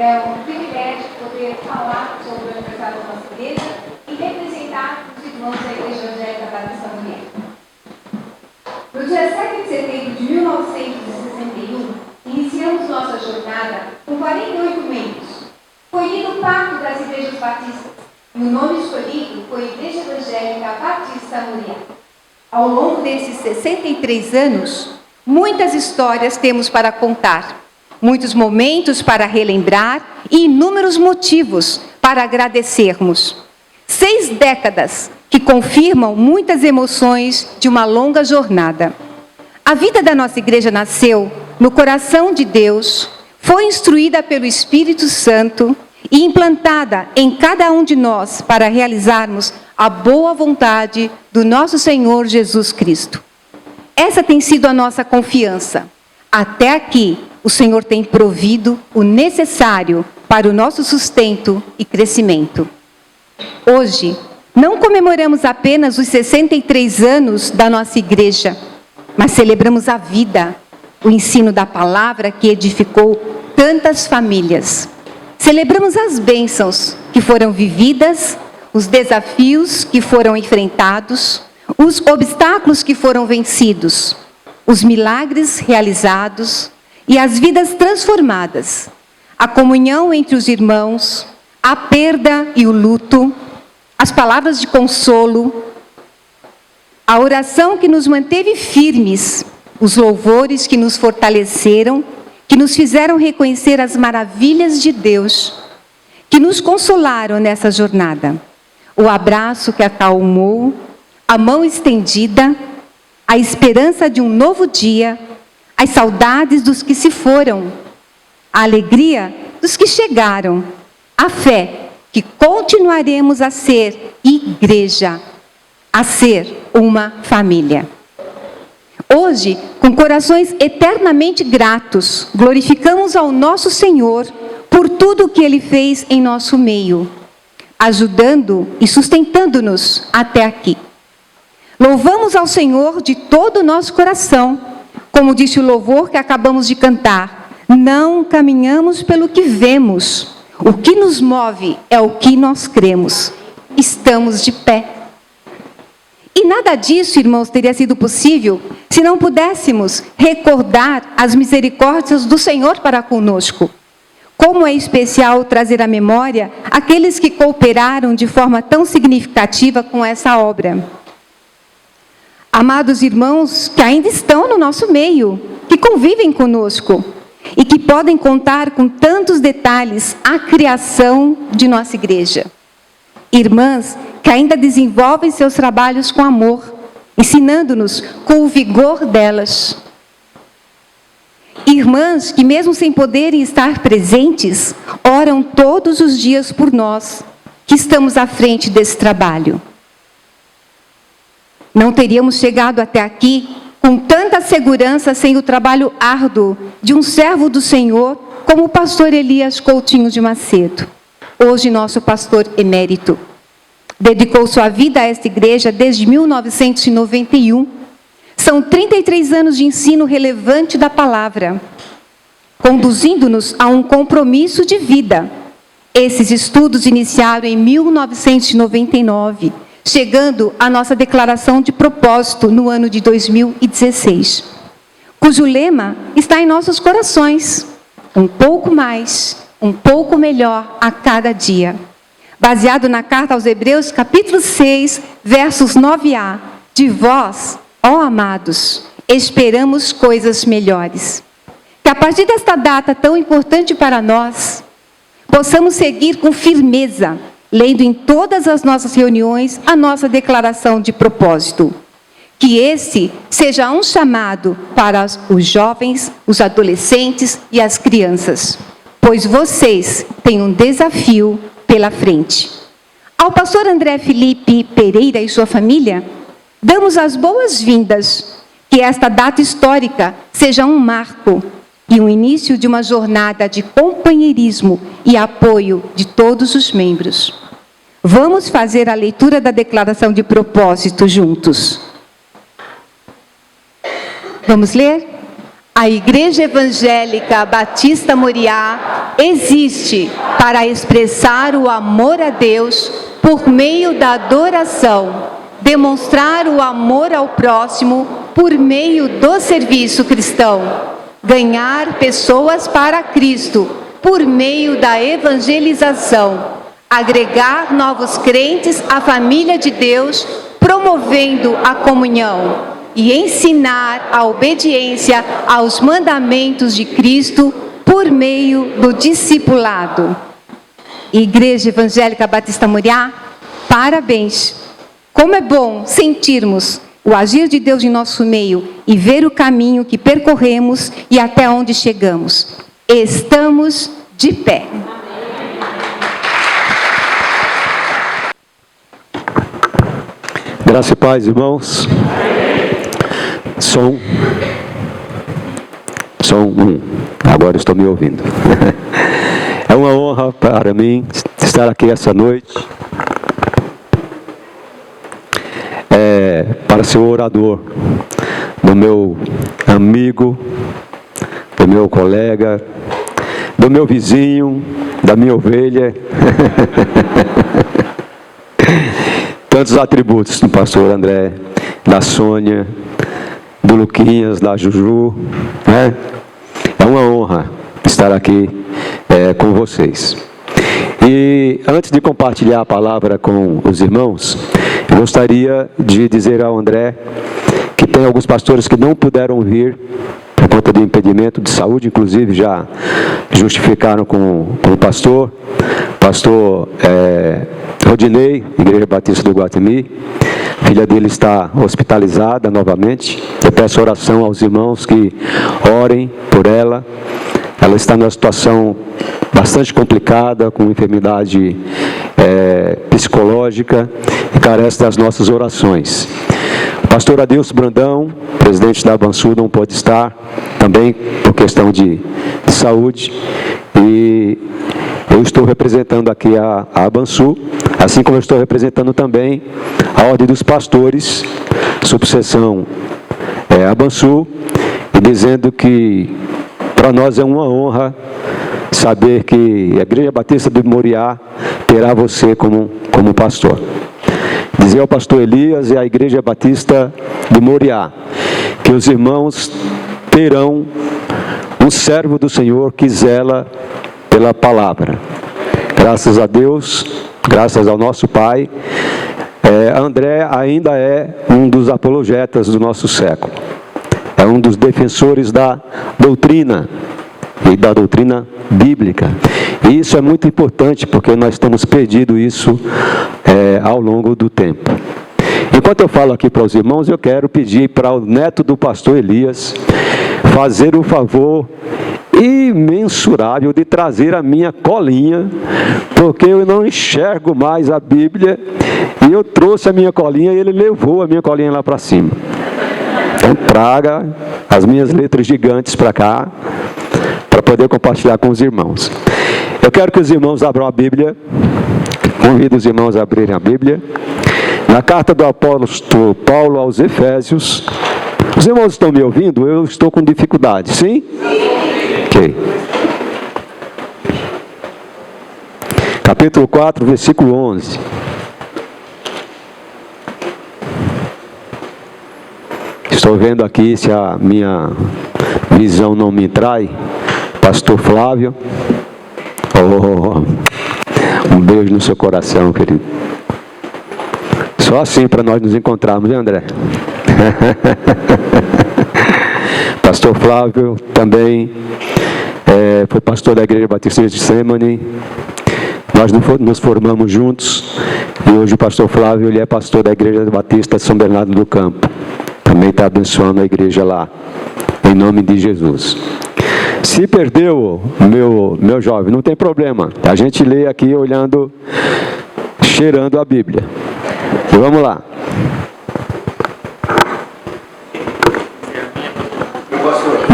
É um privilégio poder falar sobre o aniversário da nossa igreja e representar os irmãos da Igreja Evangélica Batista Mulher. No dia 7 de setembro de 1961, iniciamos nossa jornada com 48 membros. Foi lido o pacto das igrejas batistas e o nome escolhido foi Igreja Evangélica Batista Mulher. Ao longo desses 63 anos, muitas histórias temos para contar. Muitos momentos para relembrar e inúmeros motivos para agradecermos. 6 décadas que confirmam muitas emoções de uma longa jornada. A vida da nossa igreja nasceu no coração de Deus, foi instruída pelo Espírito Santo e implantada em cada um de nós para realizarmos a boa vontade do nosso Senhor Jesus Cristo. Essa tem sido a nossa confiança. Até aqui, o Senhor tem provido o necessário para o nosso sustento e crescimento. Hoje, não comemoramos apenas os 63 anos da nossa igreja, mas celebramos a vida, o ensino da palavra que edificou tantas famílias. Celebramos as bênçãos que foram vividas, os desafios que foram enfrentados, os obstáculos que foram vencidos, os milagres realizados e as vidas transformadas, a comunhão entre os irmãos, a perda e o luto, as palavras de consolo, a oração que nos manteve firmes, os louvores que nos fortaleceram, que nos fizeram reconhecer as maravilhas de Deus, que nos consolaram nessa jornada, o abraço que acalmou, a mão estendida, a esperança de um novo dia, as saudades dos que se foram, a alegria dos que chegaram, a fé que continuaremos a ser igreja, a ser uma família. Hoje, com corações eternamente gratos, glorificamos ao nosso Senhor por tudo o que Ele fez em nosso meio, ajudando e sustentando-nos até aqui. Louvamos ao Senhor de todo o nosso coração, como disse o louvor que acabamos de cantar. Não caminhamos pelo que vemos, o que nos move é o que nós cremos. Estamos de pé. E nada disso, irmãos, teria sido possível se não pudéssemos recordar as misericórdias do Senhor para conosco. Como é especial trazer à memória aqueles que cooperaram de forma tão significativa com essa obra. Amados irmãos que ainda estão no nosso meio, que convivem conosco e que podem contar com tantos detalhes a criação de nossa igreja. Irmãs que ainda desenvolvem seus trabalhos com amor, ensinando-nos com o vigor delas. Irmãs que, mesmo sem poderem estar presentes, oram todos os dias por nós, que estamos à frente desse trabalho. Não teríamos chegado até aqui com tanta segurança sem o trabalho árduo de um servo do Senhor, como o pastor Elias Coutinho de Macedo, hoje nosso pastor emérito. Dedicou sua vida a esta igreja desde 1991. São 33 anos de ensino relevante da palavra, conduzindo-nos a um compromisso de vida. Esses estudos iniciaram em 1999, chegando à nossa declaração de propósito no ano de 2016, cujo lema está em nossos corações: um pouco mais, um pouco melhor a cada dia. Baseado na carta aos Hebreus, capítulo 6, versos 9a. De vós, ó amados, esperamos coisas melhores. Que a partir desta data tão importante para nós, possamos seguir com firmeza, lendo em todas as nossas reuniões a nossa declaração de propósito. Que esse seja um chamado para os jovens, os adolescentes e as crianças, pois vocês têm um desafio pela frente. Ao pastor André Felipe Pereira e sua família, damos as boas-vindas. Que esta data histórica seja um marco e o início de uma jornada de companheirismo e apoio de todos os membros. Vamos fazer a leitura da declaração de propósito juntos. Vamos ler? A Igreja Evangélica Batista Moriá existe para expressar o amor a Deus por meio da adoração, demonstrar o amor ao próximo por meio do serviço cristão, ganhar pessoas para Cristo por meio da evangelização, agregar novos crentes à família de Deus, promovendo a comunhão, e ensinar a obediência aos mandamentos de Cristo por meio do discipulado. Igreja Evangélica Batista Moriá, parabéns! Como é bom sentirmos o agir de Deus em nosso meio e ver o caminho que percorremos e até onde chegamos. Estamos de pé. Graça e paz, irmãos. Som 1. Agora estou me ouvindo. É uma honra para mim estar aqui essa noite. Para ser o orador do meu amigo, do meu colega, do meu vizinho, da minha ovelha. Tantos atributos do pastor André, da Sônia, do Luquinhas, da Juju, né? É uma honra estar aqui com vocês. E antes de compartilhar a palavra com os irmãos, eu gostaria de dizer ao André que tem alguns pastores que não puderam vir por conta de impedimento de saúde, inclusive já justificaram com o pastor Rodinei, Igreja Batista do Guatemi. A filha dele está hospitalizada novamente. Eu peço oração aos irmãos que orem por ela. Ela está numa situação bastante complicada, com enfermidade psicológica, e carece das nossas orações. O pastor Adilson Brandão, presidente da Bansu, não pode estar, também por questão de saúde, e eu estou representando aqui a Bansu, assim como eu estou representando também a Ordem dos Pastores, subseção a Bansu, e dizendo que para nós é uma honra saber que a Igreja Batista do Moriá terá você como pastor. Dizer ao pastor Elias e à Igreja Batista do Moriá que os irmãos terão um servo do Senhor que zela pela palavra. Graças a Deus, graças ao nosso Pai, André ainda é um dos apologetas do nosso século. É um dos defensores da doutrina e da doutrina bíblica. E isso é muito importante, porque nós temos perdido isso ao longo do tempo. Enquanto eu falo aqui para os irmãos, eu quero pedir para o neto do pastor Elias fazer o favor imensurável de trazer a minha colinha, porque eu não enxergo mais a Bíblia, e eu trouxe a minha colinha e ele levou a minha colinha lá para cima. Então traga as minhas letras gigantes para cá, para poder compartilhar com os irmãos. Eu quero que os irmãos abram a Bíblia, convido os irmãos a abrirem a Bíblia, na carta do apóstolo Paulo aos Efésios. Os irmãos estão me ouvindo? Eu estou com dificuldade, sim? Ok. Capítulo 4, versículo 11. Estou vendo aqui, se a minha visão não me trai, pastor Flávio. Um beijo no seu coração, querido. Só assim para nós nos encontrarmos, né, André? Pastor Flávio também foi pastor da Igreja Batista de Semane. Nós nos formamos juntos, e hoje o pastor Flávio ele é pastor da Igreja Batista de São Bernardo do Campo. Também está abençoando a igreja lá, em nome de Jesus. Se perdeu, meu jovem, não tem problema. A gente lê aqui olhando, cheirando a Bíblia. E vamos lá.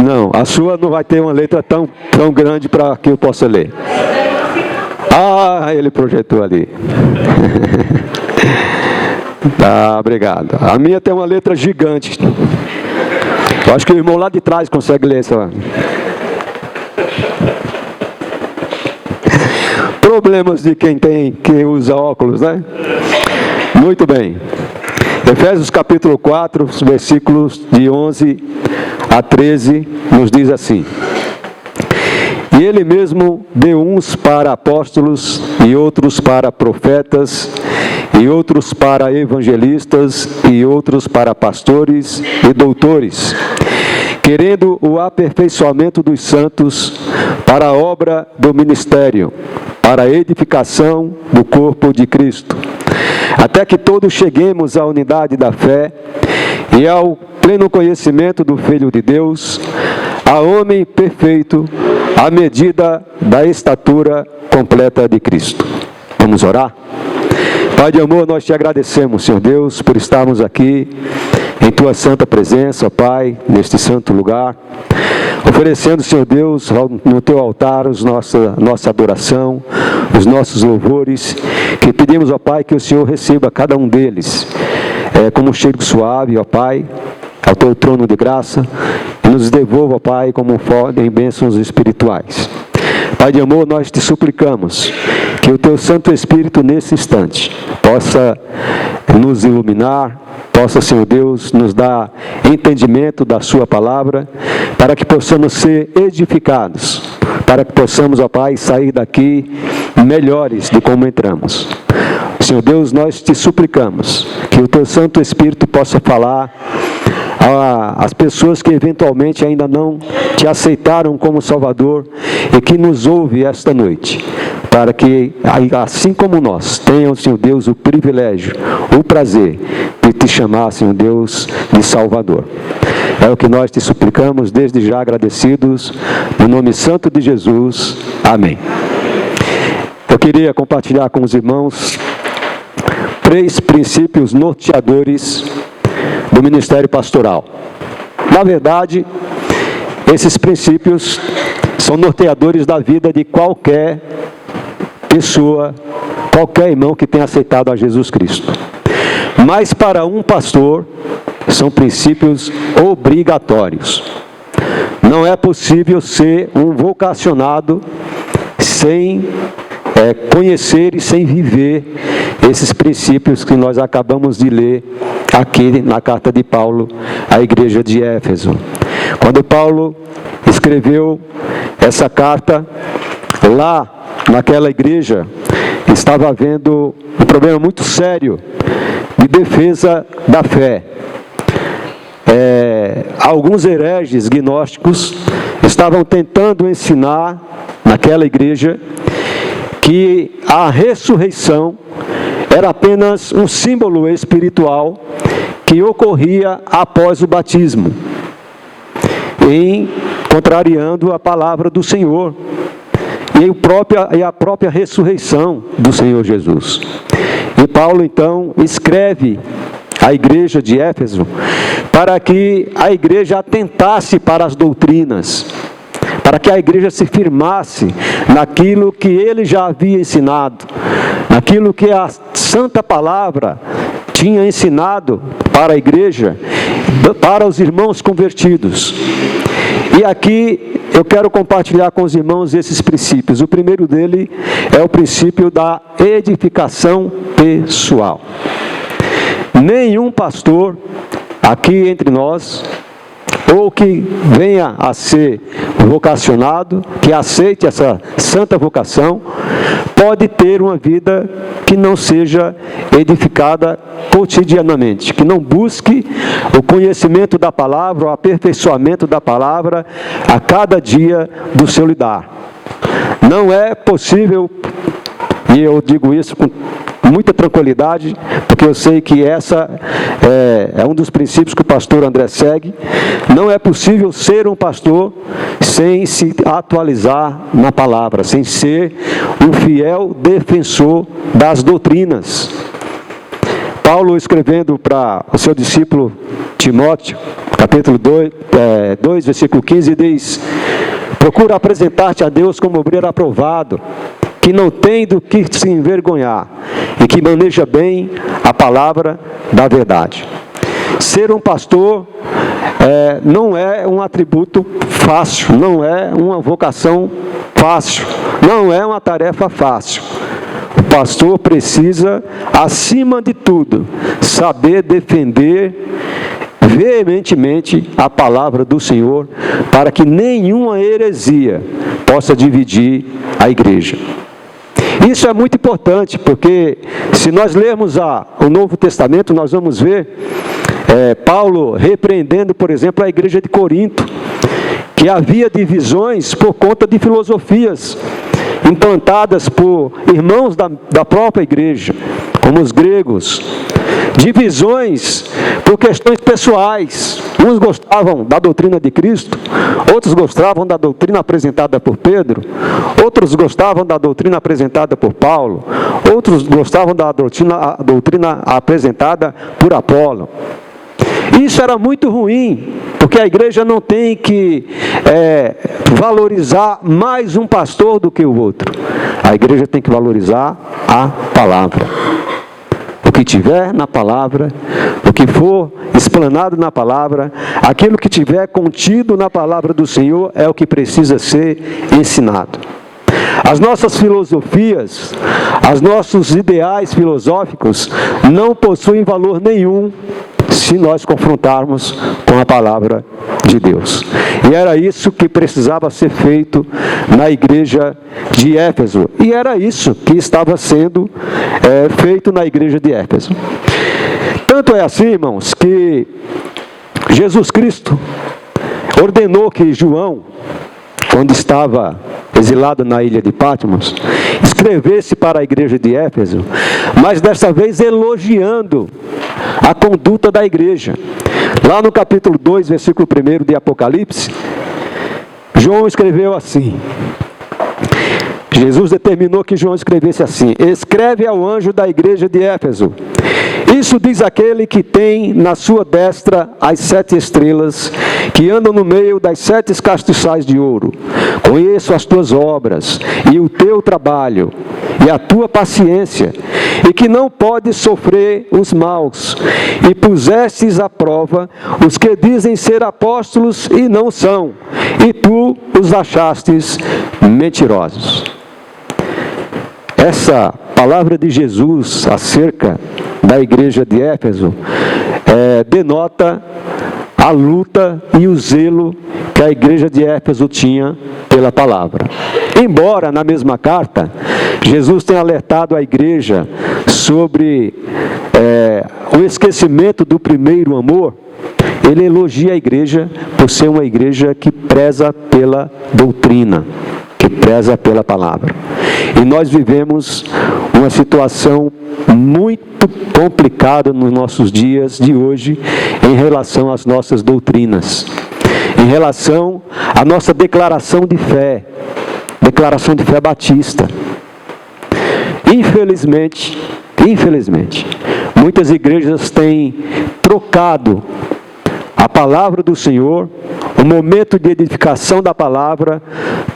Não, a sua não vai ter uma letra tão grande para que eu possa ler. Ah, ele projetou ali. Tá, obrigado. A minha tem uma letra gigante. Eu acho que o irmão lá de trás consegue ler essa. Problemas de quem usa óculos, né? Muito bem. Efésios capítulo 4, versículos de 11 a 13, nos diz assim: E ele mesmo deu uns para apóstolos, e outros para profetas, e outros para evangelistas, e outros para pastores e doutores, querendo o aperfeiçoamento dos santos para a obra do ministério, para a edificação do corpo de Cristo, até que todos cheguemos à unidade da fé e ao pleno conhecimento do Filho de Deus, a homem perfeito, à medida da estatura completa de Cristo. Vamos orar? Pai de amor, nós te agradecemos, Senhor Deus, por estarmos aqui em Tua santa presença, Pai, neste santo lugar, oferecendo, Senhor Deus, no Teu altar nossa adoração, os nossos louvores, que pedimos, ó Pai, que o Senhor receba cada um deles como um cheiro suave, ó Pai, ao Teu trono de graça, e nos devolva, ó Pai, como em bênçãos espirituais. Pai de amor, nós te suplicamos que o Teu Santo Espírito, nesse instante, possa nos iluminar, possa, Senhor Deus, nos dar entendimento da Sua palavra, para que possamos ser edificados, para que possamos, ó Pai, sair daqui melhores de como entramos. Senhor Deus, nós te suplicamos que o Teu Santo Espírito possa falar às pessoas que eventualmente ainda não te aceitaram como Salvador e que nos ouve esta noite, para que, assim como nós, tenham, Senhor Deus, o privilégio, o prazer de te chamar, Senhor Deus, de Salvador. É o que nós te suplicamos, desde já agradecidos, no nome santo de Jesus. Amém. Eu queria compartilhar com os irmãos 3 princípios norteadores do ministério pastoral. Na verdade, esses princípios são norteadores da vida de qualquer pessoa, qualquer irmão que tenha aceitado a Jesus Cristo. Mas para um pastor, são princípios obrigatórios. Não é possível ser um vocacionado sem conhecer e sem viver esses princípios que nós acabamos de ler aqui na carta de Paulo à igreja de Éfeso. Quando Paulo escreveu essa carta, lá naquela igreja estava havendo um problema muito sério de defesa da fé. Alguns hereges gnósticos estavam tentando ensinar naquela igreja que a ressurreição era apenas um símbolo espiritual que ocorria após o batismo, contrariando a palavra do Senhor e a própria ressurreição do Senhor Jesus. E Paulo então escreve à igreja de Éfeso para que a igreja atentasse para as doutrinas, para que a igreja se firmasse naquilo que ele já havia ensinado, naquilo que a santa palavra tinha ensinado para a igreja, para os irmãos convertidos. E aqui eu quero compartilhar com os irmãos esses princípios. O primeiro dele é o princípio da edificação pessoal. Nenhum pastor aqui entre nós, ou que venha a ser vocacionado, que aceite essa santa vocação, pode ter uma vida que não seja edificada cotidianamente, que não busque o conhecimento da palavra, o aperfeiçoamento da palavra a cada dia do seu lidar. Não é possível, e eu digo isso com muita tranquilidade, porque eu sei que essa é um dos princípios que o pastor André segue. Não é possível ser um pastor sem se atualizar na palavra, sem ser um fiel defensor das doutrinas. Paulo, escrevendo para o seu discípulo Timóteo, capítulo 2, versículo 15, diz: procura apresentar-te a Deus como obreiro aprovado, que não tem do que se envergonhar, e que maneja bem a palavra da verdade. ser um pastor não é um atributo fácil, não é uma vocação fácil, não é uma tarefa fácil. O pastor precisa, acima de tudo, saber defender veementemente a palavra do Senhor, para que nenhuma heresia possa dividir a igreja. Isso é muito importante, porque se nós lermos o Novo Testamento, nós vamos ver Paulo repreendendo, por exemplo, a igreja de Corinto, que havia divisões por conta de filosofias implantadas por irmãos da própria igreja, como os gregos. Divisões por questões pessoais. Uns gostavam da doutrina de Cristo, outros gostavam da doutrina apresentada por Pedro, outros gostavam da doutrina apresentada por Paulo, outros gostavam da doutrina apresentada por Apolo. Isso era muito ruim, porque a igreja não tem que valorizar mais um pastor do que o outro. A igreja tem que valorizar a palavra. O que tiver na palavra, o que for explanado na palavra, aquilo que tiver contido na palavra do Senhor é o que precisa ser ensinado. As nossas filosofias, os nossos ideais filosóficos não possuem valor nenhum se nós confrontarmos com a palavra de Deus. E era isso que precisava ser feito na igreja de Éfeso. E era isso que estava sendo feito na igreja de Éfeso. Tanto é assim, irmãos, que Jesus Cristo ordenou que João, quando estava exilado na ilha de Patmos, escrevesse para a igreja de Éfeso, mas dessa vez elogiando a conduta da igreja. Lá no capítulo 2, versículo 1 de Apocalipse, João escreveu assim. Jesus determinou que João escrevesse assim: escreve ao anjo da igreja de Éfeso. Isso diz aquele que tem na sua destra as 7 estrelas, que andam no meio das 7 castiçais de ouro. Conheço as tuas obras, e o teu trabalho, e a tua paciência, e que não podes sofrer os maus, e pusestes à prova os que dizem ser apóstolos e não são, e tu os achastes mentirosos. Essa palavra de Jesus acerca da igreja de Éfeso denota a luta e o zelo que a igreja de Éfeso tinha pela palavra. Embora na mesma carta Jesus tenha alertado a igreja sobre o esquecimento do primeiro amor, ele elogia a igreja por ser uma igreja que preza pela doutrina, que preza pela palavra. E nós vivemos uma situação muito complicada nos nossos dias de hoje em relação às nossas doutrinas, em relação à nossa declaração de fé batista. Infelizmente, muitas igrejas têm trocado a palavra do Senhor, o momento de edificação da palavra,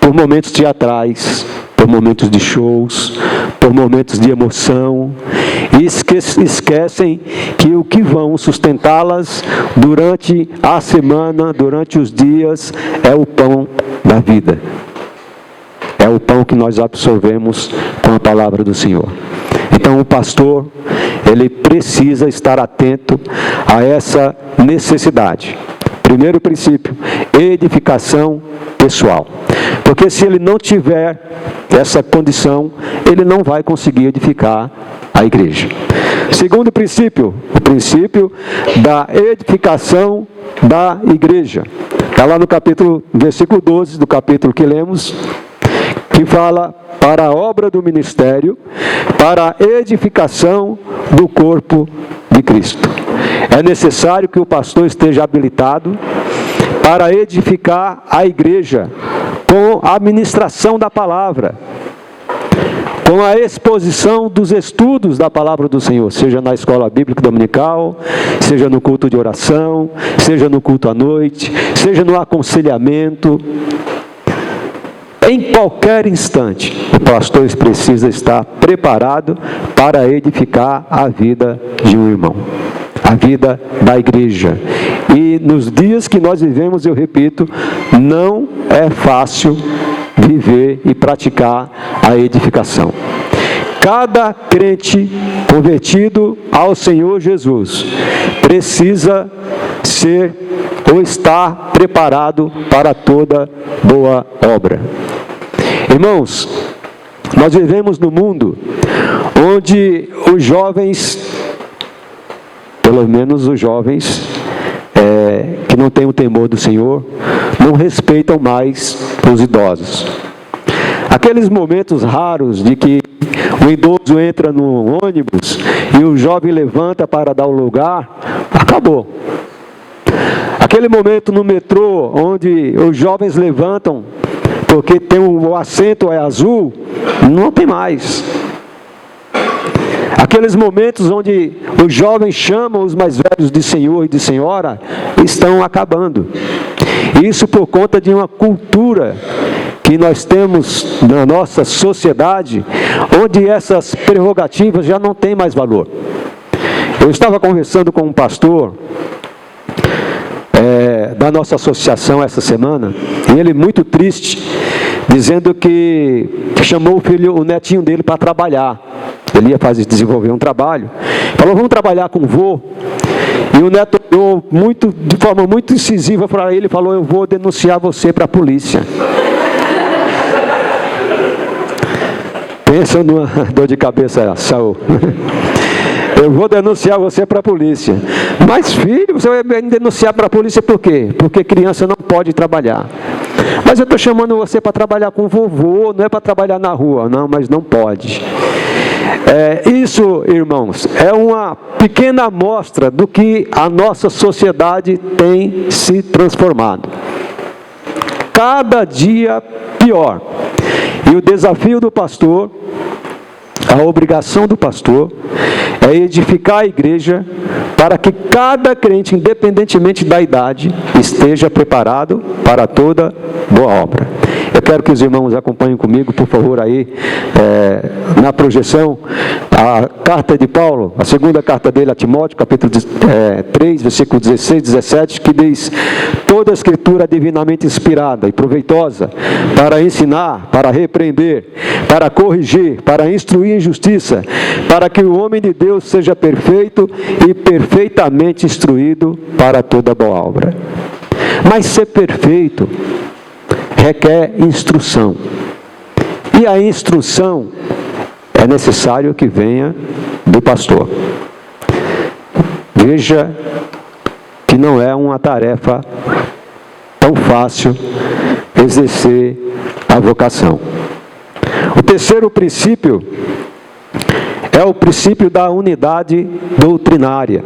por momentos teatrais, por momentos de shows, por momentos de emoção, e esquecem que o que vão sustentá-las durante a semana, durante os dias, é o pão da vida. É o pão que nós absorvemos com a palavra do Senhor. Então o pastor, ele precisa estar atento a essa necessidade. Primeiro princípio, edificação pessoal. Porque se ele não tiver essa condição, ele não vai conseguir edificar a igreja. Segundo princípio, o princípio da edificação da igreja. Está lá no versículo 12 do capítulo que lemos, que fala para a obra do ministério, para a edificação do corpo de Cristo. É necessário que o pastor esteja habilitado para edificar a igreja com a ministração da palavra, com a exposição dos estudos da palavra do Senhor, seja na escola bíblica dominical, seja no culto de oração, seja no culto à noite, seja no aconselhamento. Em qualquer instante, o pastor precisa estar preparado para edificar a vida de um irmão, a a vida da igreja. E nos dias que nós vivemos, eu repito, não é fácil viver e praticar a edificação. Cada crente convertido ao Senhor Jesus precisa ser ou estar preparado para toda boa obra. Irmãos, nós vivemos num mundo onde os jovens, pelo menos os jovens que não têm o temor do Senhor, não respeitam mais os idosos. Aqueles momentos raros de que o idoso entra no ônibus e o jovem levanta para dar o lugar, acabou. Aquele momento no metrô onde os jovens levantam porque tem o assento é azul, não tem mais. Aqueles momentos onde os jovens chamam os mais velhos de senhor e de senhora, estão acabando. Isso por conta de uma cultura que nós temos na nossa sociedade, onde essas prerrogativas já não têm mais valor. Eu estava conversando com um pastor da nossa associação essa semana, e ele muito triste, dizendo que chamou o netinho dele para trabalhar. Ele ia desenvolver um trabalho, falou: vamos trabalhar com o vô. E o neto olhou de forma muito incisiva para ele e falou: eu vou denunciar você para a polícia. Pensa numa dor de cabeça, Saul. Eu vou denunciar você para a polícia. Mas filho, você vai me denunciar para a polícia por quê? Porque criança não pode trabalhar. Mas eu estou chamando você para trabalhar com o vovô, não é para trabalhar na rua. Não, mas não pode. Isso, irmãos, é uma pequena amostra do que a nossa sociedade tem se transformado. Cada dia pior. E o desafio do pastor, a obrigação do pastor, é edificar a igreja para que cada crente, independentemente da idade, esteja preparado para toda boa obra. Eu quero que os irmãos acompanhem comigo, por favor, aí, na projeção, a carta de Paulo, a segunda carta dele a Timóteo, capítulo 3, versículo 16, 17, que diz: toda a escritura é divinamente inspirada e proveitosa para ensinar, para repreender, para corrigir, para instruir em justiça, para que o homem de Deus seja perfeito e perfeitamente instruído para toda boa obra. Mas ser perfeito requer instrução. E a instrução é necessário que venha do pastor. Veja que não é uma tarefa tão fácil exercer a vocação. O terceiro princípio é o princípio da unidade doutrinária.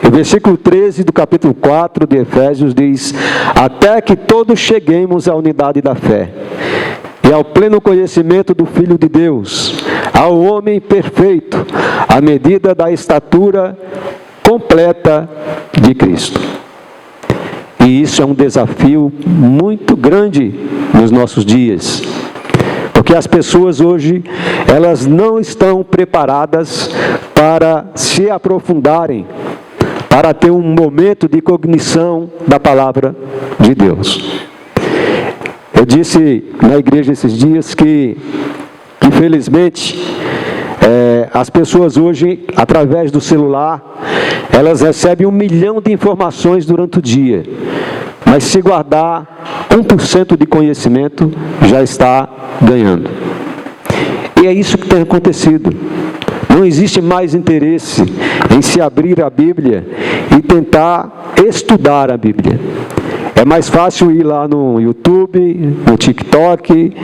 O versículo 13 do capítulo 4 de Efésios diz: até que todos cheguemos à unidade da fé e ao pleno conhecimento do Filho de Deus, ao homem perfeito, à medida da estatura completa de Cristo. E isso é um desafio muito grande nos nossos dias, porque as pessoas hoje, elas não estão preparadas para se aprofundarem, para ter um momento de cognição da palavra de Deus. Eu disse na igreja esses dias que, infelizmente, as pessoas hoje, através do celular, elas recebem 1 milhão de informações durante o dia. Mas se guardar 1% de conhecimento, já está ganhando. E é isso que tem acontecido. Não existe mais interesse em se abrir a Bíblia e tentar estudar a Bíblia. É mais fácil ir lá no YouTube, no TikTok,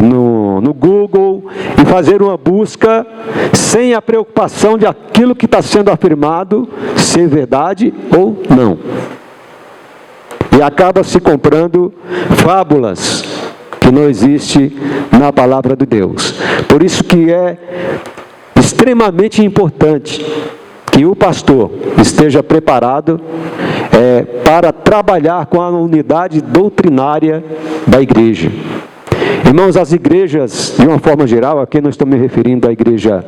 no Google e fazer uma busca sem a preocupação de aquilo que está sendo afirmado ser verdade ou não. E acaba se comprando fábulas que não existem na palavra de Deus. Por isso que é extremamente importante que o pastor esteja preparado para trabalhar com a unidade doutrinária da igreja. Irmãos, as igrejas, de uma forma geral, aqui não estou me referindo à Igreja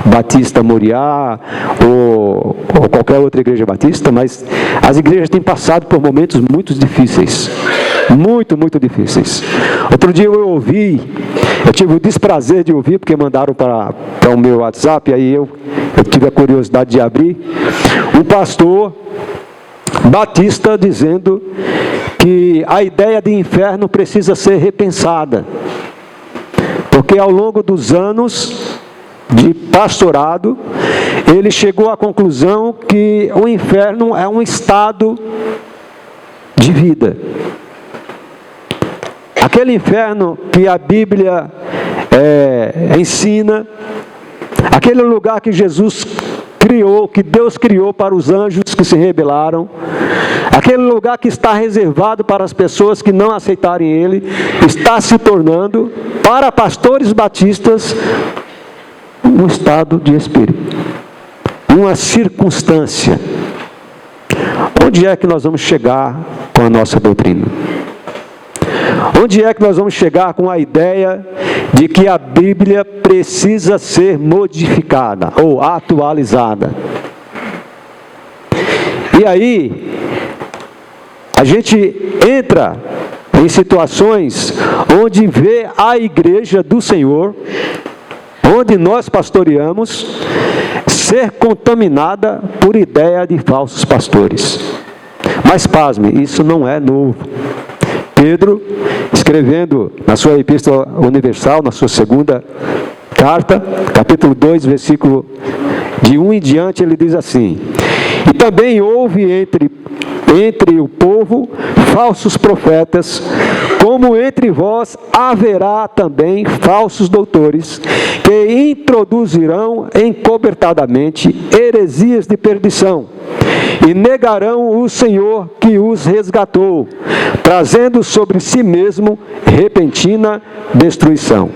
Batista Moriá ou qualquer outra igreja batista, mas as igrejas têm passado por momentos muito difíceis. Muito, muito difíceis. Outro dia eu tive o desprazer de ouvir, porque mandaram para o meu WhatsApp, aí eu tive a curiosidade de abrir, um pastor batista dizendo que a ideia de inferno precisa ser repensada, porque ao longo dos anos de pastorado, ele chegou à conclusão que o inferno é um estado de vida. Aquele inferno que a Bíblia ensina, aquele lugar que Jesus criou, que Deus criou para os anjos que se rebelaram, aquele lugar que está reservado para as pessoas que não aceitarem Ele, está se tornando, para pastores batistas, um estado de espírito, uma circunstância. Onde é que nós vamos chegar com a nossa doutrina? Onde é que nós vamos chegar com a ideia de que a Bíblia precisa ser modificada ou atualizada? E aí, a gente entra em situações onde vê a igreja do Senhor, onde nós pastoreamos, ser contaminada por ideia de falsos pastores. Mas pasme, isso não é novo. Pedro, escrevendo na sua Epístola Universal, na sua segunda carta, capítulo 2, versículo de 1 em diante, ele diz assim: e também houve entre o povo falsos profetas, como entre vós haverá também falsos doutores, que introduzirão encobertadamente heresias de perdição, e negarão o Senhor que os resgatou, trazendo sobre si mesmo repentina destruição.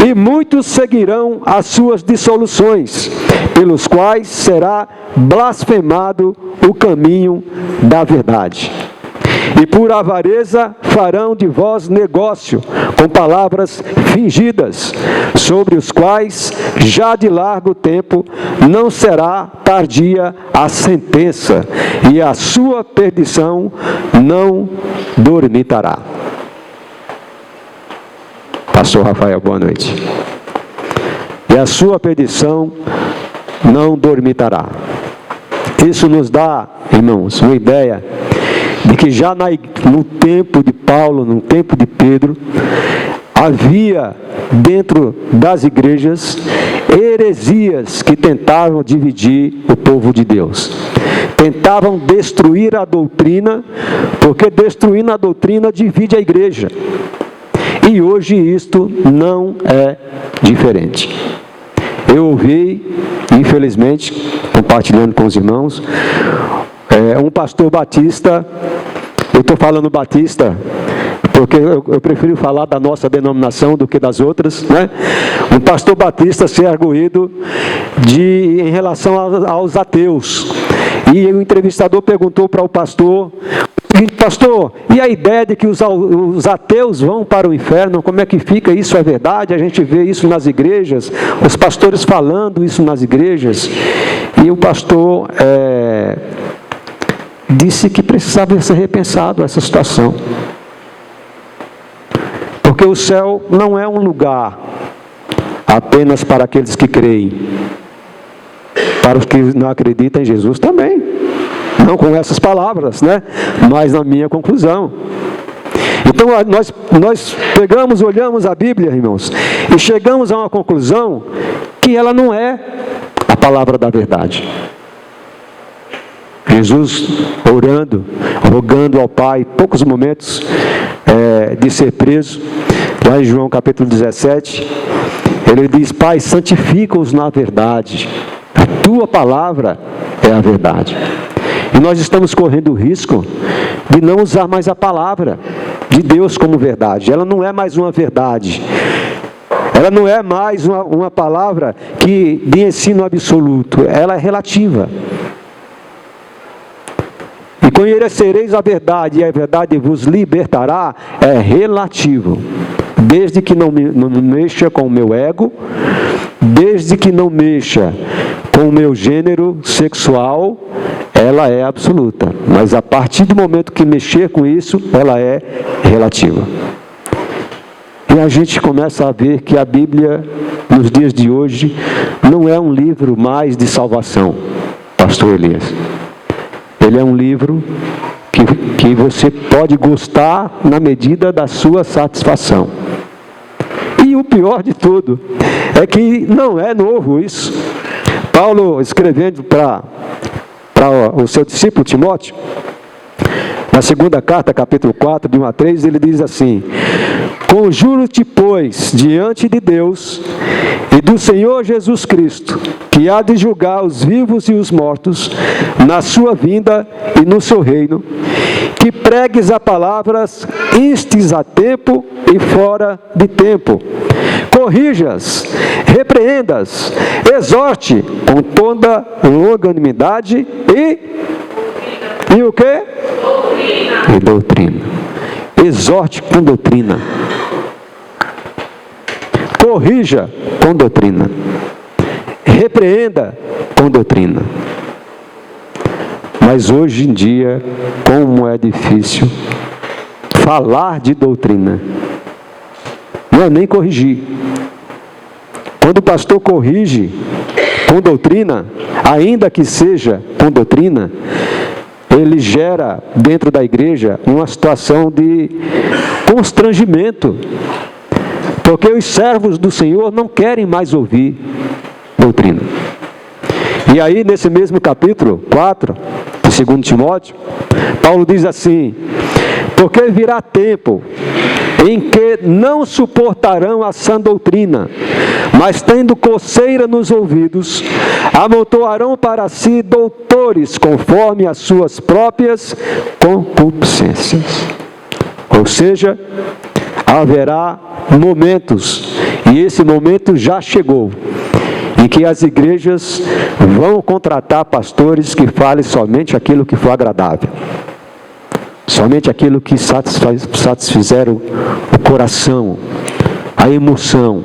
E muitos seguirão as suas dissoluções, pelos quais será blasfemado o caminho da verdade. E por avareza farão de vós negócio com palavras fingidas, sobre os quais já de largo tempo não será tardia a sentença, e a sua perdição não dormitará. Pastor Rafael, boa noite. E a sua perdição não dormitará. Isso nos dá, irmãos, uma ideia de que já no tempo de Paulo, no tempo de Pedro, havia dentro das igrejas heresias que tentavam dividir o povo de Deus. Tentavam destruir a doutrina, porque destruindo a doutrina divide a igreja. E hoje isto não é diferente. Eu ouvi, infelizmente, compartilhando com os irmãos, um pastor batista, eu estou falando batista, porque eu prefiro falar da nossa denominação do que das outras, né? Um pastor batista ser arguído em relação aos ateus. E o entrevistador perguntou para o pastor: pastor, e a ideia de que os ateus vão para o inferno, como é que fica? Isso é verdade? A gente vê isso nas igrejas, os pastores falando isso nas igrejas. E o pastor disse que precisava ser repensado essa situação. Porque o céu não é um lugar apenas para aqueles que creem. Para os que não acreditam em Jesus também. Não com essas palavras, né? Mas na minha conclusão. Então nós pegamos, olhamos a Bíblia, irmãos, e chegamos a uma conclusão que ela não é a palavra da verdade. Jesus orando, rogando ao Pai, poucos momentos de ser preso, lá em João capítulo 17, ele diz: Pai, santifica-os na verdade, a tua palavra é a verdade. E nós estamos correndo o risco de não usar mais a palavra de Deus como verdade. Ela não é mais uma verdade. Ela não é mais uma palavra de ensino absoluto. Ela é relativa. E conhecereis a verdade, e a verdade vos libertará, é relativo. desde que não mexa com o meu ego, desde que não mexa com o meu gênero sexual, ela é absoluta. Mas a partir do momento que mexer com isso, ela é relativa. E a gente começa a ver que a Bíblia, nos dias de hoje, não é um livro mais de salvação, pastor Elias. Ele é um livro que você pode gostar na medida da sua satisfação. E o pior de tudo é que não é novo isso. Paulo, escrevendo para o seu discípulo Timóteo, na segunda carta, capítulo 4, de 1 a 3, ele diz assim: conjuro-te, pois, diante de Deus e do Senhor Jesus Cristo, que há de julgar os vivos e os mortos na sua vinda e no seu reino, que pregues a palavras instes a tempo e fora de tempo, corrijas, repreendas, exorte com toda longanimidade e o quê? Doutrina. E doutrina. Exorte com doutrina. Corrija com doutrina. Repreenda com doutrina. Mas hoje em dia, como é difícil falar de doutrina. Não é nem corrigir. Quando o pastor corrige com doutrina, ainda que seja com doutrina, ele gera dentro da igreja uma situação de constrangimento, porque os servos do Senhor não querem mais ouvir doutrina. E aí, nesse mesmo capítulo 4, de 2 Timóteo, Paulo diz assim: porque virá tempo em que não suportarão a sã doutrina, mas tendo coceira nos ouvidos, amontoarão para si doutores conforme as suas próprias concupiscências. Ou seja, haverá momentos, e esse momento já chegou, em que as igrejas vão contratar pastores que falem somente aquilo que for agradável, somente aquilo que satisfizeram o coração, a emoção,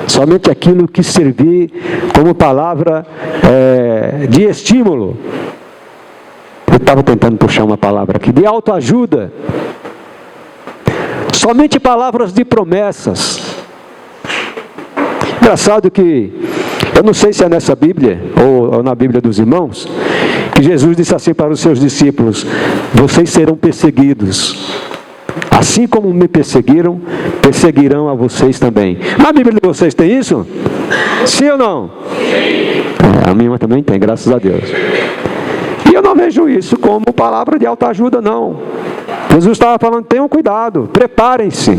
somente aquilo que servir como palavra de estímulo. Eu estava tentando puxar uma palavra aqui, de autoajuda, somente palavras de promessas. Engraçado que, eu não sei se é nessa Bíblia, ou na Bíblia dos irmãos, que Jesus disse assim para os seus discípulos: vocês serão perseguidos, assim como me perseguiram, perseguirão a vocês também. Na Bíblia de vocês tem isso? Sim ou não? Sim. A minha também tem, graças a Deus. E eu não vejo isso como palavra de autoajuda, não. Jesus estava falando: tenham cuidado, preparem-se,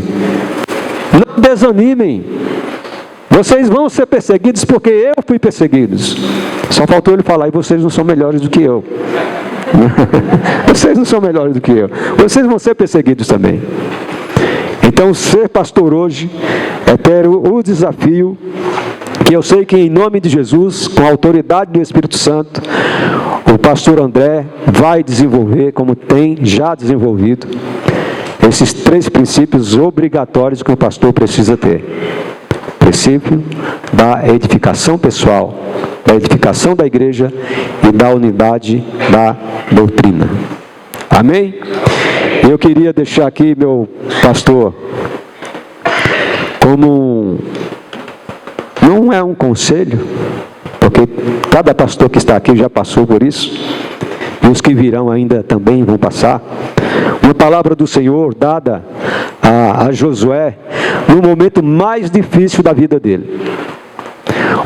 não desanimem. Vocês vão ser perseguidos porque eu fui perseguido. Só faltou ele falar: e vocês não são melhores do que eu. Vocês não são melhores do que eu. Vocês vão ser perseguidos também. Então, ser pastor hoje é ter o desafio, que eu sei que em nome de Jesus, com a autoridade do Espírito Santo, o pastor André vai desenvolver, como tem já desenvolvido, esses 3 princípios obrigatórios que o pastor precisa ter. Princípio da edificação pessoal, da edificação da igreja e da unidade da doutrina. Amém? Eu queria deixar aqui, meu pastor, como não é um conselho, porque cada pastor que está aqui já passou por isso, e os que virão ainda também vão passar. Uma palavra do Senhor dada a Josué no momento mais difícil da vida dele.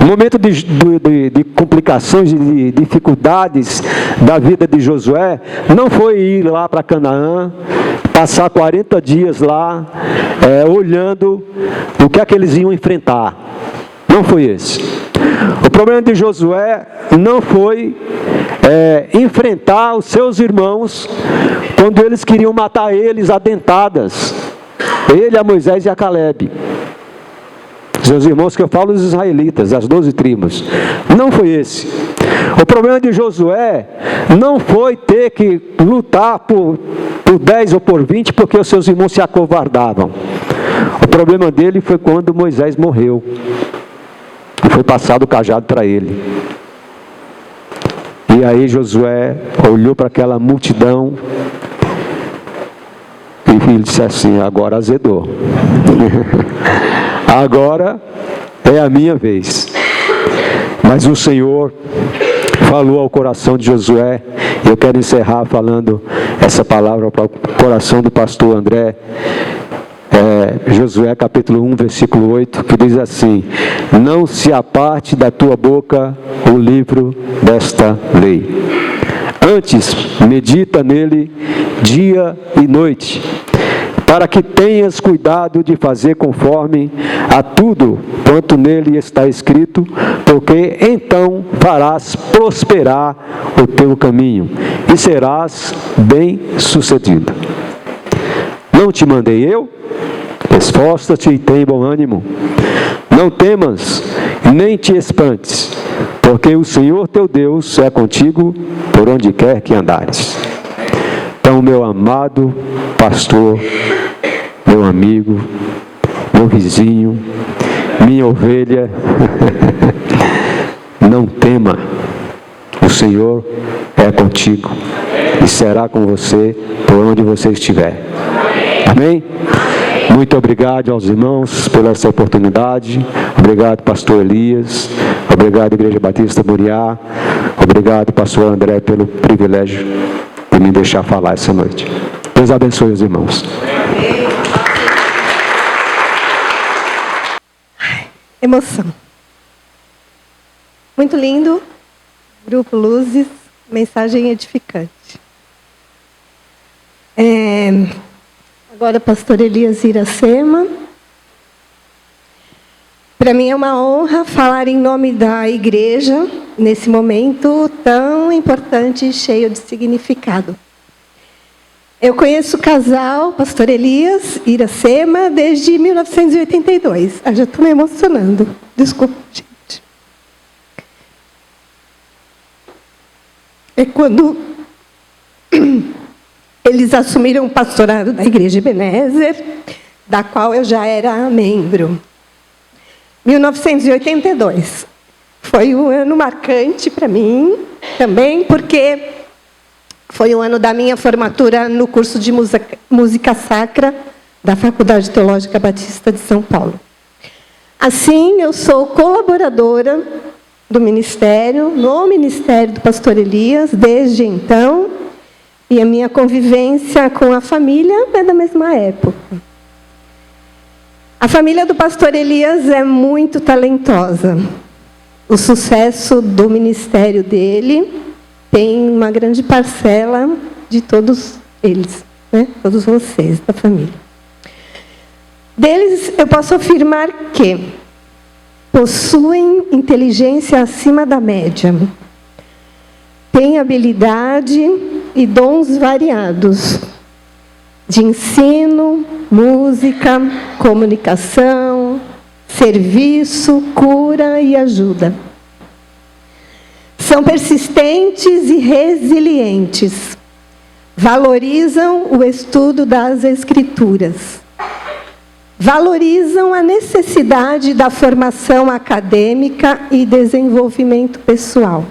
O momento de complicações, de dificuldades da vida de Josué, não foi ir lá para Canaã, passar 40 dias lá, olhando o que é que eles iam enfrentar. Não foi esse. O problema de Josué não foi enfrentar os seus irmãos quando eles queriam matar eles a dentadas. Ele, a Moisés e a Calebe. Seus irmãos que eu falo, os israelitas, as 12 tribos. Não foi esse. O problema de Josué não foi ter que lutar por 10 ou por 20 porque os seus irmãos se acovardavam. O problema dele foi quando Moisés morreu. Foi passado o cajado para ele. E aí Josué olhou para aquela multidão e ele disse assim: agora azedou. Agora é a minha vez. Mas o Senhor falou ao coração de Josué. E eu quero encerrar falando essa palavra para o coração do pastor André. Josué capítulo 1, versículo 8, que diz assim: não se aparte da tua boca o livro desta lei. Antes, medita nele dia e noite, para que tenhas cuidado de fazer conforme a tudo quanto nele está escrito, porque então farás prosperar o teu caminho e serás bem-sucedido. Não te mandei eu? Esforça-te e tem bom ânimo. Não temas, nem te espantes, porque o Senhor teu Deus é contigo por onde quer que andares. Então, meu amado pastor, meu amigo, meu vizinho, minha ovelha, não tema, o Senhor é contigo e será com você por onde você estiver. Amém? Muito obrigado aos irmãos pela essa oportunidade. Obrigado, pastor Elias. Obrigado, Igreja Batista Moriá. Obrigado, pastor André, pelo privilégio de me deixar falar essa noite. Deus abençoe os irmãos. Emoção. Muito lindo. Grupo Luzes, mensagem edificante. Agora, pastor Elias Iracema. Para mim é uma honra falar em nome da igreja, nesse momento tão importante e cheio de significado. Eu conheço o casal, pastor Elias Iracema, desde 1982. Já estou me emocionando. Desculpa, gente. É quando eles assumiram o pastorado da Igreja Ebenezer, da qual eu já era membro. 1982. Foi um ano marcante para mim, também, porque foi o ano da minha formatura no curso de música sacra da Faculdade Teológica Batista de São Paulo. Assim, eu sou colaboradora do ministério, no ministério do pastor Elias, desde então, e a minha convivência com a família é da mesma época. A família do pastor Elias é muito talentosa. O sucesso do ministério dele tem uma grande parcela de todos eles, né? Todos vocês da família. Deles, eu posso afirmar que possuem inteligência acima da média, têm habilidade e dons variados de ensino, música, comunicação, serviço, cura e ajuda. São persistentes e resilientes. Valorizam o estudo das Escrituras. Valorizam a necessidade da formação acadêmica e desenvolvimento pessoal.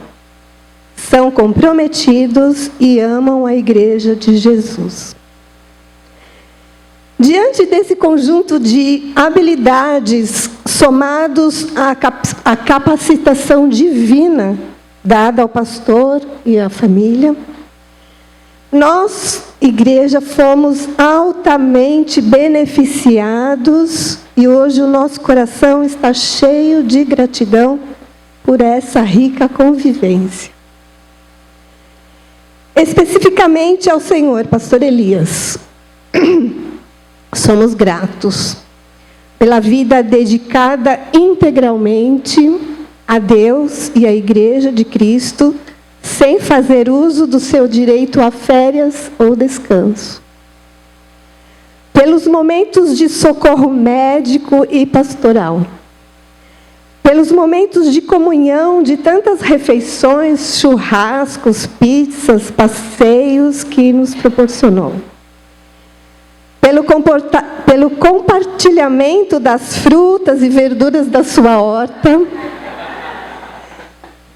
São comprometidos e amam a Igreja de Jesus. Diante desse conjunto de habilidades somados à capacitação divina dada ao pastor e à família, nós, igreja, fomos altamente beneficiados e hoje o nosso coração está cheio de gratidão por essa rica convivência. Especificamente ao senhor, pastor Elias, somos gratos pela vida dedicada integralmente a Deus e à Igreja de Cristo, sem fazer uso do seu direito a férias ou descanso. Pelos momentos de socorro médico e pastoral. pelos momentos de comunhão, de tantas refeições, churrascos, pizzas, passeios que nos proporcionou. Pelo compartilhamento das frutas e verduras da sua horta,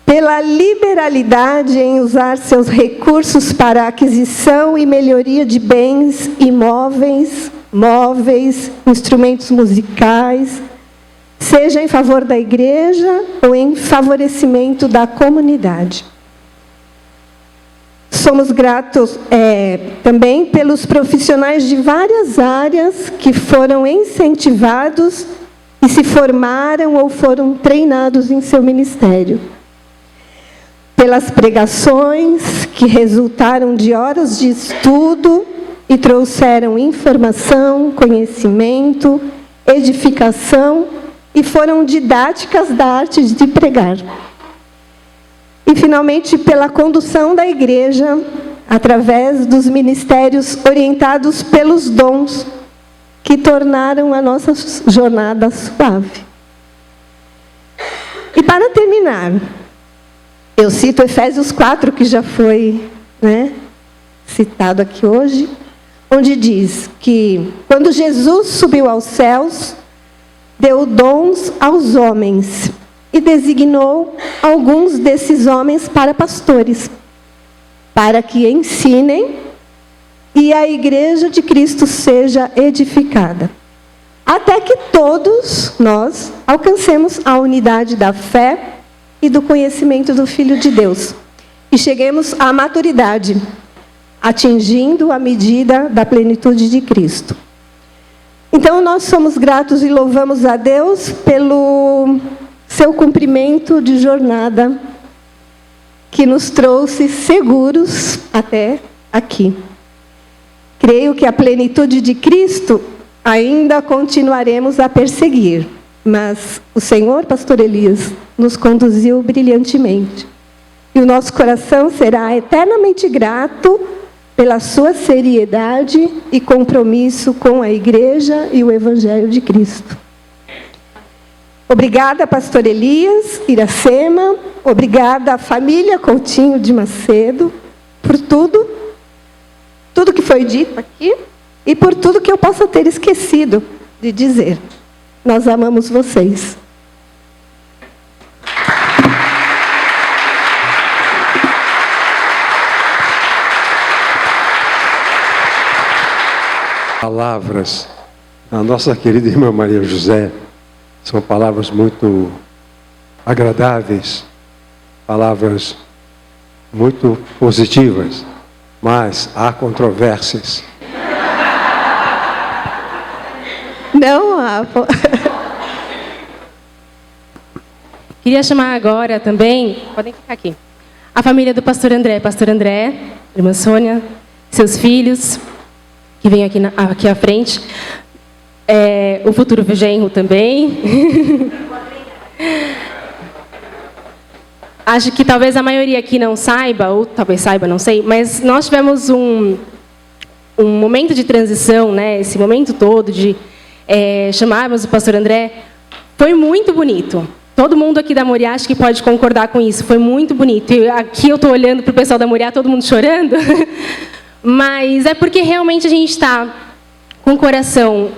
pela liberalidade em usar seus recursos para a aquisição e melhoria de bens imóveis, móveis, instrumentos musicais, seja em favor da igreja ou em favorecimento da comunidade. Somos gratos também pelos profissionais de várias áreas que foram incentivados e se formaram ou foram treinados em seu ministério. Pelas pregações que resultaram de horas de estudo e trouxeram informação, conhecimento, edificação e foram didáticas da arte de pregar. E, finalmente, pela condução da igreja, através dos ministérios orientados pelos dons, que tornaram a nossa jornada suave. E, para terminar, eu cito Efésios 4, que já foi citado aqui hoje, onde diz que, quando Jesus subiu aos céus, deu dons aos homens, e designou alguns desses homens para pastores, para que ensinem e a igreja de Cristo seja edificada, até que todos nós alcancemos a unidade da fé e do conhecimento do Filho de Deus, e cheguemos à maturidade, atingindo a medida da plenitude de Cristo. Então, nós somos gratos e louvamos a Deus pelo seu cumprimento de jornada, que nos trouxe seguros até aqui. Creio que a plenitude de Cristo ainda continuaremos a perseguir, mas o Senhor, pastor Elias, nos conduziu brilhantemente. E o nosso coração será eternamente grato pela sua seriedade e compromisso com a igreja e o Evangelho de Cristo. Obrigada, pastor Elias, Iracema, obrigada à família Coutinho de Macedo, por tudo que foi dito aqui e por tudo que eu possa ter esquecido de dizer. Nós amamos vocês. Palavras da nossa querida irmã Maria José são palavras muito agradáveis, palavras muito positivas, mas há controvérsias. Não há. Queria chamar agora também, podem ficar aqui, a família do pastor André, irmã Sônia, seus filhos, que vem aqui à frente, o futuro genro também. Acho que talvez a maioria aqui não saiba, ou talvez saiba, não sei, mas nós tivemos um momento de transição, esse momento todo de chamarmos o pastor André, foi muito bonito. Todo mundo aqui da Moriá acho que pode concordar com isso, foi muito bonito. E aqui eu estou olhando para o pessoal da Moriá, todo mundo chorando, mas é porque realmente a gente está com o coração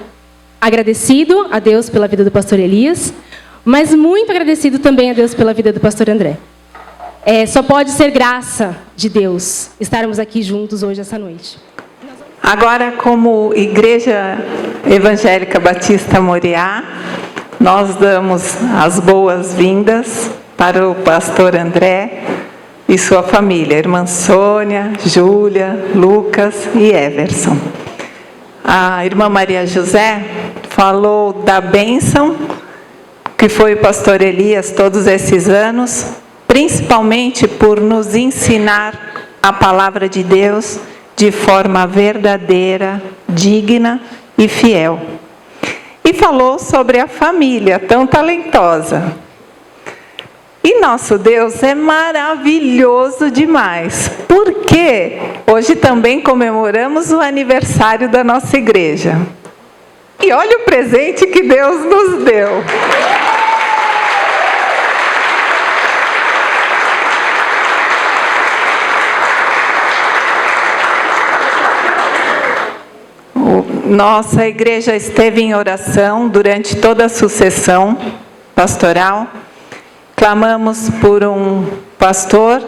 agradecido a Deus pela vida do pastor Elias, mas muito agradecido também a Deus pela vida do pastor André. Só pode ser graça de Deus estarmos aqui juntos hoje, essa noite. Agora, como Igreja Evangélica Batista Moriá, nós damos as boas-vindas para o pastor André e sua família, irmã Sônia, Júlia, Lucas e Everson. A irmã Maria José falou da bênção que foi o pastor Elias todos esses anos, principalmente por nos ensinar a palavra de Deus de forma verdadeira, digna e fiel. E falou sobre a família tão talentosa. E nosso Deus é maravilhoso demais, porque hoje também comemoramos o aniversário da nossa igreja. E olha o presente que Deus nos deu. Nossa igreja esteve em oração durante toda a sucessão pastoral. Clamamos por um pastor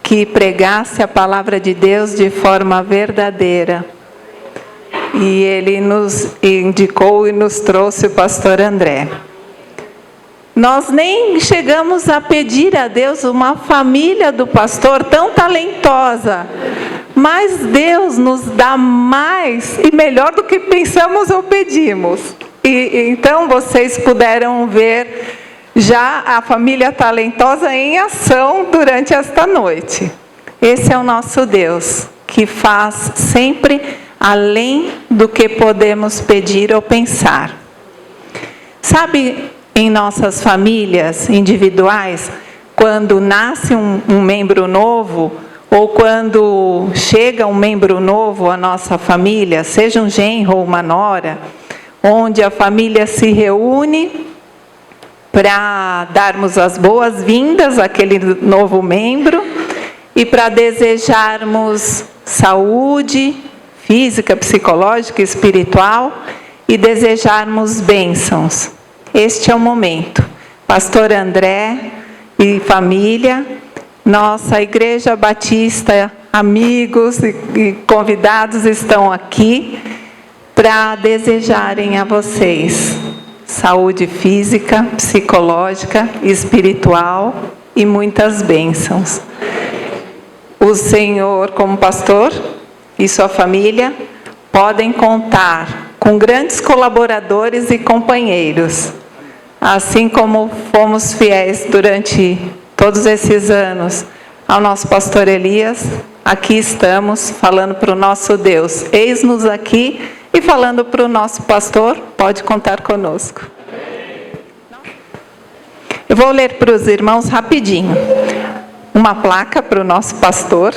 que pregasse a palavra de Deus de forma verdadeira. E ele nos indicou e nos trouxe o pastor André. Nós nem chegamos a pedir a Deus uma família do pastor tão talentosa, mas Deus nos dá mais e melhor do que pensamos ou pedimos. E então vocês puderam ver já a família talentosa em ação durante esta noite. Esse é o nosso Deus, que faz sempre além do que podemos pedir ou pensar. Sabe, em nossas famílias individuais, quando nasce um membro novo, ou quando chega um membro novo à nossa família, seja um genro ou uma nora, onde a família se reúne para darmos as boas-vindas àquele novo membro e para desejarmos saúde física, psicológica e espiritual e desejarmos bênçãos. Este é o momento. Pastor André e família, nossa Igreja Batista, amigos e convidados estão aqui para desejarem a vocês saúde física, psicológica, espiritual e muitas bênçãos. O Senhor, como pastor, e sua família podem contar com grandes colaboradores e companheiros. Assim como fomos fiéis durante todos esses anos ao nosso pastor Elias, aqui estamos falando para o nosso Deus. Eis-nos aqui e falando para o nosso pastor, pode contar conosco. Eu vou ler para os irmãos rapidinho uma placa para o nosso pastor,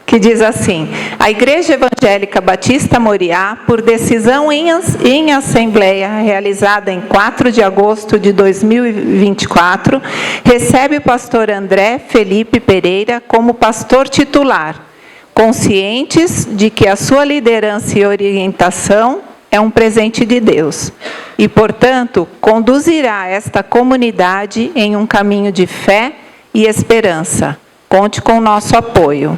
que diz assim: a Igreja Evangélica Batista Moriá, por decisão em assembleia realizada em 4 de agosto de 2024, recebe o pastor André Felipe Pereira como pastor titular, conscientes de que a sua liderança e orientação é um presente de Deus e, portanto, conduzirá esta comunidade em um caminho de fé e esperança. Conte com o nosso apoio.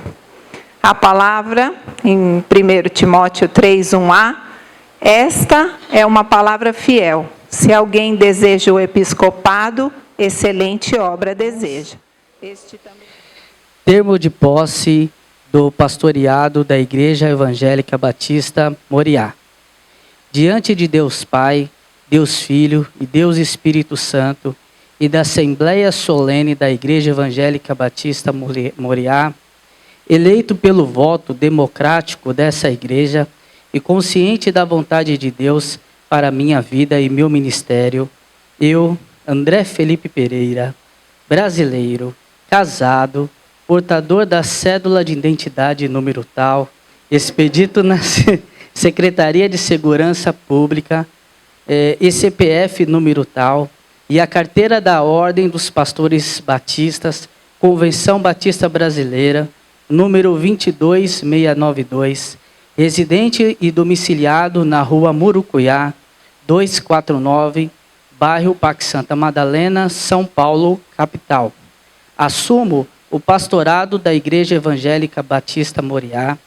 A palavra, em 1 Timóteo 3:1a, esta é uma palavra fiel. Se alguém deseja o episcopado, excelente obra deseja. Termo de posse do pastoreado da Igreja Evangélica Batista Moriá. Diante de Deus Pai, Deus Filho e Deus Espírito Santo, e da Assembleia Solene da Igreja Evangélica Batista Moriá, eleito pelo voto democrático dessa igreja e consciente da vontade de Deus para a minha vida e meu ministério, eu, André Felipe Pereira, brasileiro, casado, portador da cédula de identidade número tal, expedito na Secretaria de Segurança Pública, e CPF número tal, e a carteira da Ordem dos Pastores Batistas, Convenção Batista Brasileira, número 22692, residente e domiciliado na Rua Murucuiá, 249, bairro Parque Santa Madalena, São Paulo, capital. Assumo o pastorado da Igreja Evangélica Batista Moriá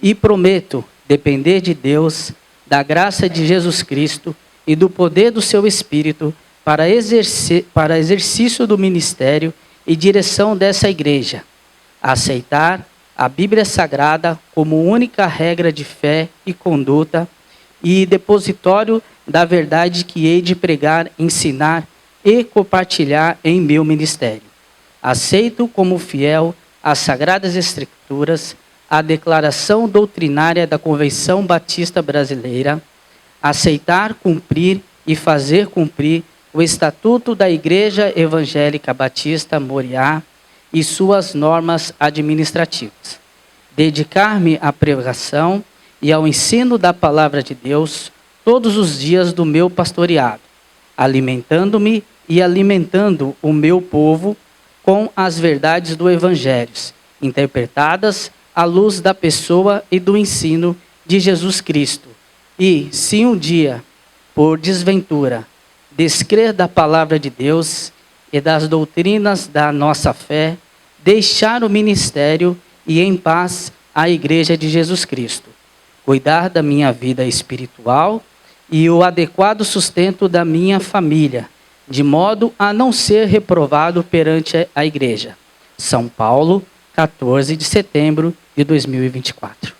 e prometo depender de Deus, da graça de Jesus Cristo e do poder do seu Espírito para exercício do ministério e direção dessa igreja. Aceitar a Bíblia Sagrada como única regra de fé e conduta e depositório da verdade que hei de pregar, ensinar e compartilhar em meu ministério. Aceito como fiel as Sagradas Escrituras, a declaração doutrinária da Convenção Batista Brasileira, aceitar, cumprir e fazer cumprir o Estatuto da Igreja Evangélica Batista Moriá e suas normas administrativas. Dedicar-me à pregação e ao ensino da Palavra de Deus todos os dias do meu pastoreado, alimentando-me e alimentando o meu povo com as verdades do Evangelho, interpretadas à luz da pessoa e do ensino de Jesus Cristo, E, se um dia, por desventura, descrer da palavra de Deus e das doutrinas da nossa fé, deixar o ministério e em paz a Igreja de Jesus Cristo, cuidar da minha vida espiritual e o adequado sustento da minha família, de modo a não ser reprovado perante a Igreja. São Paulo, 14 de setembro de 2024.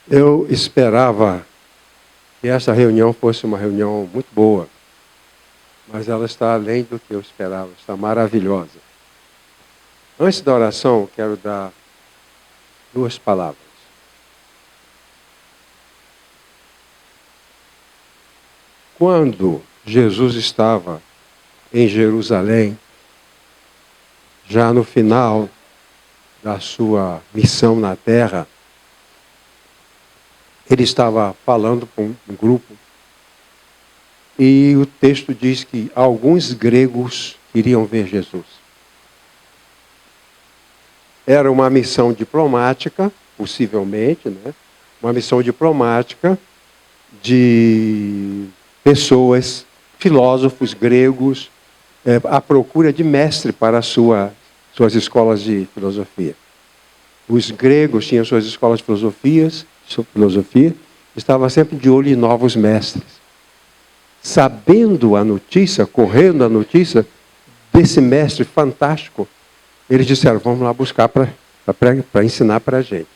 Eu esperava que essa reunião fosse uma reunião muito boa, mas ela está além do que eu esperava, está maravilhosa. Antes da oração, quero dar 2 palavras. Quando Jesus estava em Jerusalém, já no final da sua missão na terra, ele estava falando com um grupo e o texto diz que alguns gregos queriam ver Jesus. Era uma missão diplomática, possivelmente, né? Uma missão diplomática de pessoas, filósofos gregos, à procura de mestre para suas escolas de filosofia. Os gregos tinham suas escolas de filosofia, estava sempre de olho em novos mestres. Sabendo a notícia, correndo a notícia desse mestre fantástico, eles disseram, vamos lá buscar para ensinar para a gente.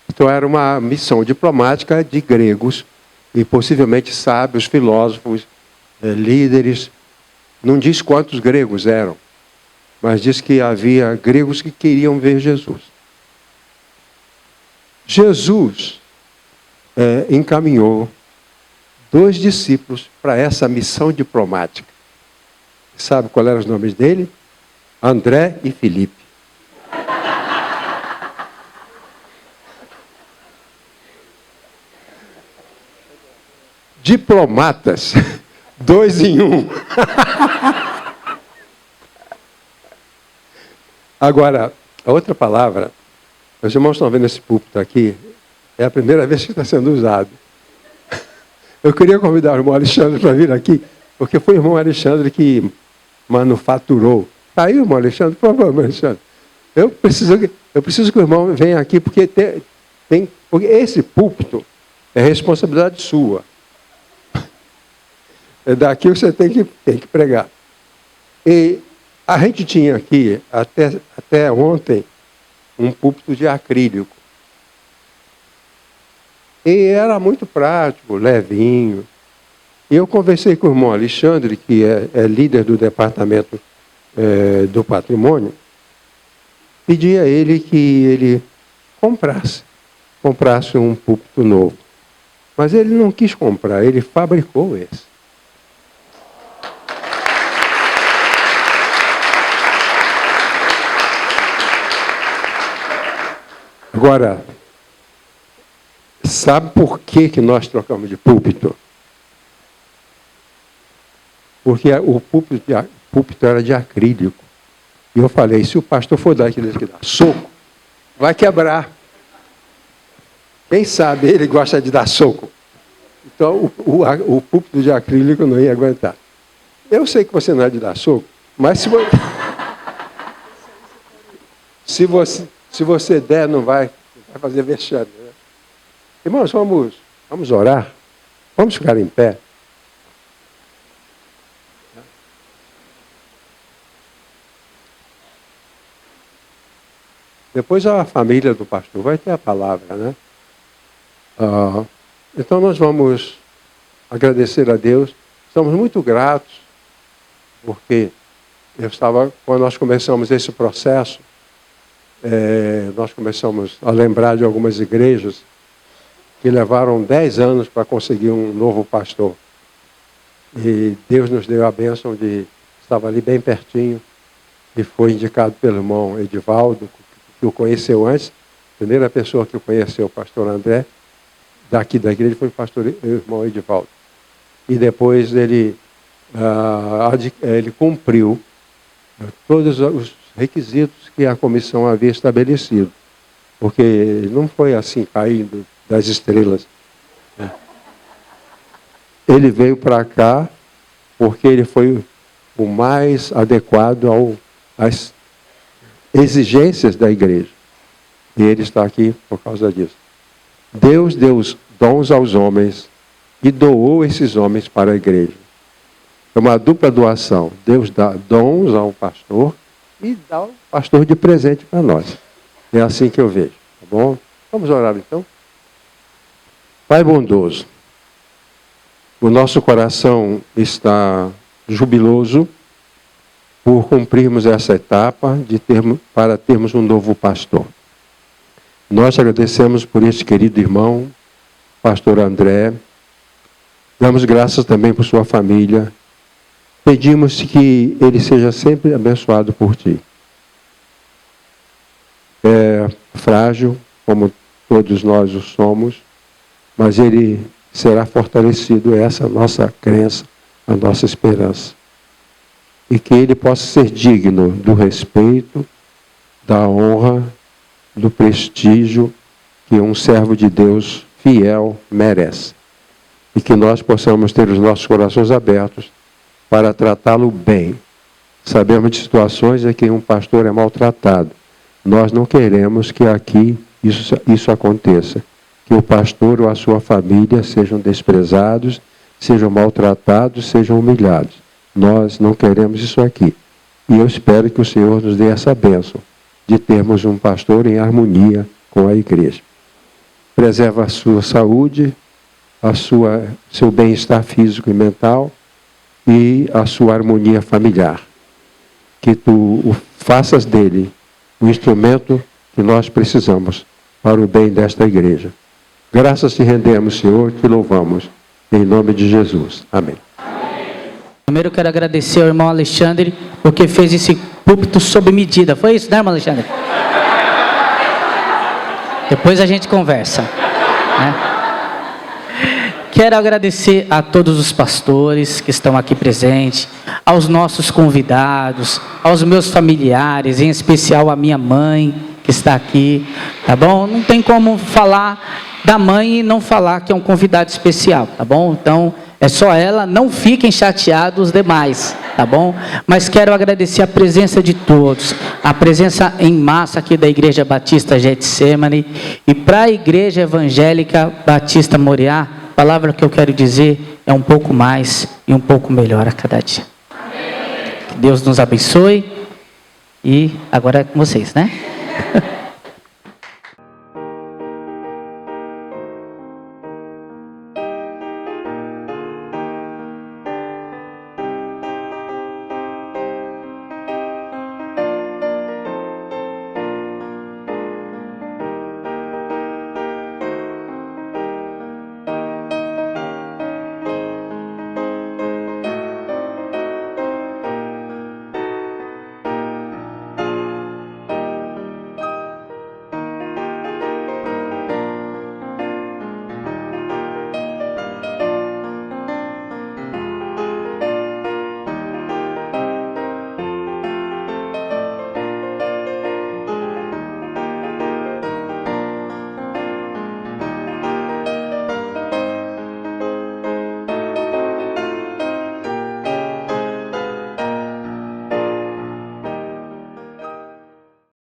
Então era uma missão diplomática de gregos, e possivelmente sábios, filósofos, líderes. Não diz quantos gregos eram, mas diz que havia gregos que queriam ver Jesus. Jesus encaminhou 2 discípulos para essa missão diplomática. Sabe qual eram os nomes dele? André e Filipe. Diplomatas, 2 em 1. Agora, a outra palavra, os irmãos estão vendo esse púlpito aqui, é a primeira vez que está sendo usado. Eu queria convidar o irmão Alexandre para vir aqui, porque foi o irmão Alexandre que manufaturou. Está aí, irmão Alexandre? Por favor, irmão Alexandre. Eu preciso que o irmão venha aqui, porque porque esse púlpito é responsabilidade sua. É daqui que você tem que pregar. E a gente tinha aqui, até ontem, um púlpito de acrílico. E era muito prático, levinho. E eu conversei com o irmão Alexandre, que é líder do departamento do patrimônio, pedi a ele que ele comprasse um púlpito novo. Mas ele não quis comprar, ele fabricou esse. Agora, sabe por que nós trocamos de púlpito? Porque o púlpito era de acrílico. E eu falei, se o pastor for daquele que dá soco, vai quebrar. Quem sabe ele gosta de dar soco. Então, o púlpito de acrílico não ia aguentar. Eu sei que você não é de dar soco, mas se você der, não vai fazer vexame. Né? Irmãos, vamos orar. Vamos ficar em pé. Depois a família do pastor vai ter a palavra, né? Então nós vamos agradecer a Deus. Estamos muito gratos, porque quando nós começamos esse processo, nós começamos a lembrar de algumas igrejas que levaram 10 anos para conseguir um novo pastor. E Deus nos deu a bênção de... Estava ali bem pertinho. e foi indicado pelo irmão Edivaldo, que o conheceu antes. A primeira pessoa que o conheceu, o pastor André, daqui da igreja, foi o irmão Edivaldo. E depois ele cumpriu todos os requisitos que a comissão havia estabelecido. Porque não foi assim, caindo das estrelas. Ele veio para cá porque ele foi o mais adequado às exigências da igreja. E ele está aqui por causa disso. Deus deu os dons aos homens e doou esses homens para a igreja. É uma dupla doação. Deus dá dons ao pastor e dá o pastor de presente para nós. É assim que eu vejo, tá bom? Vamos orar então? Pai bondoso, o nosso coração está jubiloso por cumprirmos essa etapa para termos um novo pastor. Nós agradecemos por este querido irmão, pastor André. Damos graças também por sua família. Pedimos que ele seja sempre abençoado por ti. É frágil, como todos nós o somos, mas ele será fortalecido, essa é a nossa crença, a nossa esperança. E que ele possa ser digno do respeito, da honra, do prestígio que um servo de Deus fiel merece. E que nós possamos ter os nossos corações abertos para tratá-lo bem. Sabemos de situações em que um pastor é maltratado. Nós não queremos que aqui isso aconteça. Que o pastor ou a sua família sejam desprezados, sejam maltratados, sejam humilhados. Nós não queremos isso aqui. E eu espero que o Senhor nos dê essa bênção de termos um pastor em harmonia com a igreja. Preserva a sua saúde, seu bem-estar físico e mental e a sua harmonia familiar. Que tu o faças dele o instrumento que nós precisamos para o bem desta igreja. Graças te rendemos, Senhor, te louvamos. Em nome de Jesus. Amém. Primeiro eu quero agradecer ao irmão Alexandre, porque fez esse púlpito sob medida. Foi isso, né, irmão Alexandre? Depois a gente conversa, né? Quero agradecer a todos os pastores que estão aqui presentes, aos nossos convidados, aos meus familiares, em especial a minha mãe, que está aqui, tá bom? Não tem como falar da mãe e não falar que é um convidado especial, tá bom? Então, é só ela, não fiquem chateados os demais, tá bom? Mas quero agradecer a presença de todos, a presença em massa aqui da Igreja Batista Getsemane e para a Igreja Evangélica Batista Moriá. A palavra que eu quero dizer é um pouco mais e um pouco melhor a cada dia. Que Deus nos abençoe e agora é com vocês, né?